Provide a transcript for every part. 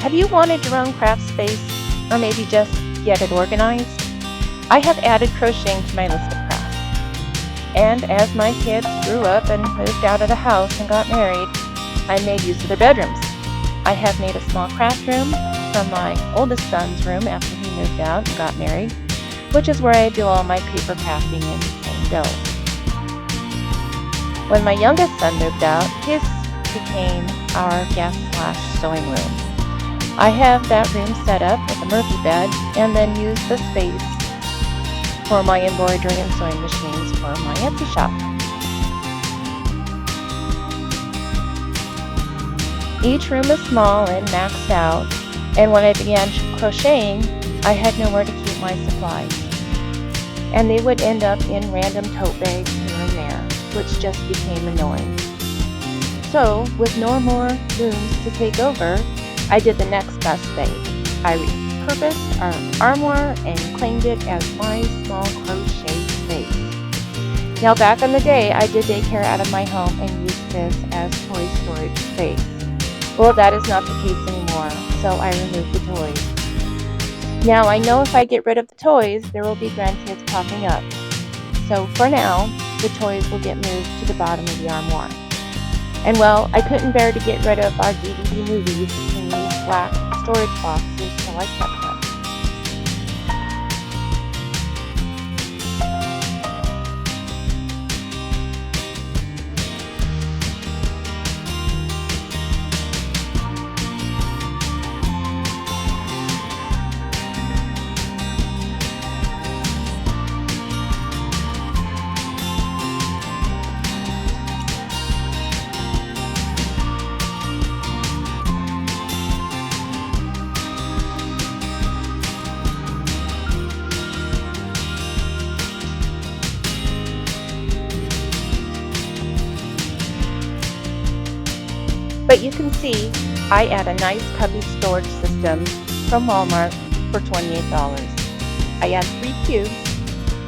Have you wanted your own craft space, or maybe just get it organized? I have added crocheting to my list of crafts. And as my kids grew up and moved out of the house and got married, I made use of their bedrooms. I have made a small craft room from my oldest son's room after he moved out and got married, which is where I do all my paper crafting and hang dough. When my youngest son moved out, his became our guest/sewing room. I have that room set up with a Murphy bed and then use the space for my embroidery and sewing machines for my Etsy shop. Each room is small and maxed out, and when I began crocheting, I had nowhere to keep my supplies. And they would end up in random tote bags here and there, which just became annoying. So, with no more rooms to take over, I did the next best thing. I repurposed our Armoire and claimed it as my small crochet space. Now, back in the day, I did daycare out of my home and used this as toy storage space. Well, that is not the case anymore, so I removed the toys. Now, I know if I get rid of the toys, there will be grandkids popping up. So, for now, the toys will get moved to the bottom of the armoire. And well, I couldn't bear to get rid of our DVD movies in these black storage boxes, so I kept them. But you can see, I add a nice cubby storage system from Walmart for $28. I add 3 cubes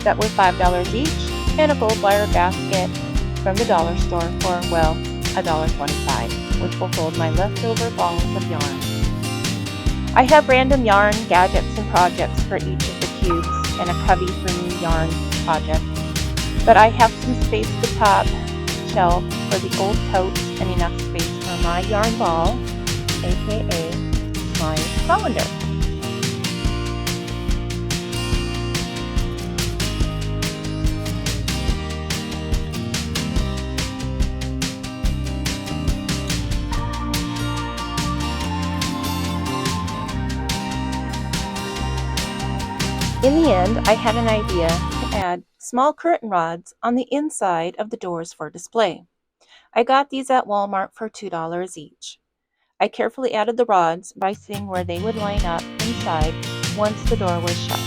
that were $5 each and a gold wire basket from the dollar store for, well, $1.25, which will hold my leftover balls of yarn. I have random yarn, gadgets, and projects for each of the cubes and a cubby for new yarn projects. But I have some space at the top shelf for the old totes and enough space for my yarn ball, aka my colander. In the end, I had an idea to add small curtain rods on the inside of the doors for display. I got these at Walmart for $2 each. I carefully added the rods by seeing where they would line up inside once the door was shut,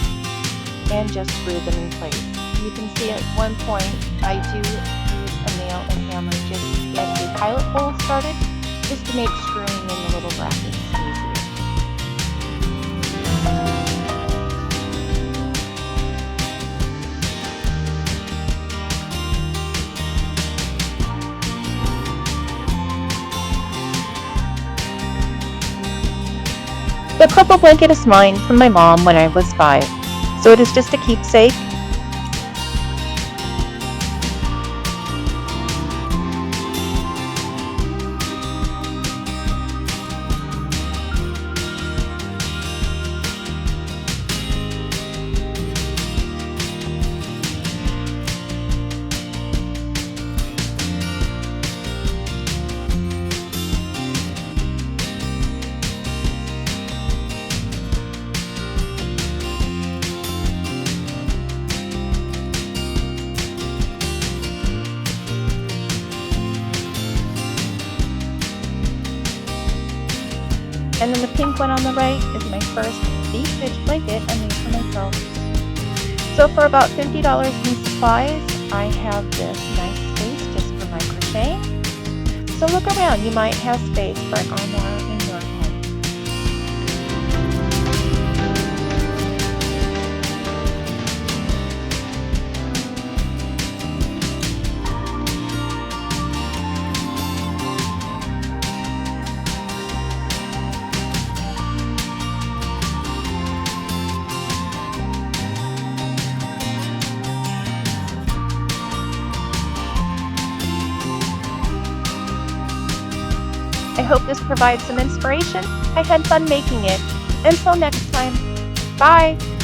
and just screwed them in place. You can see at one point I do use a nail and hammer just to get a pilot hole started, just to make screwing in the little brackets easier. The purple blanket is mine from my mom when I was 5, so it is just a keepsake. And then the pink one on the right is my first deep stitch blanket I made for myself. So for about $50 in supplies, I have this nice space just for my crochet. So look around, you might have space for an armoire in your home. I hope this provides some inspiration. I had fun making it. Until next time, bye!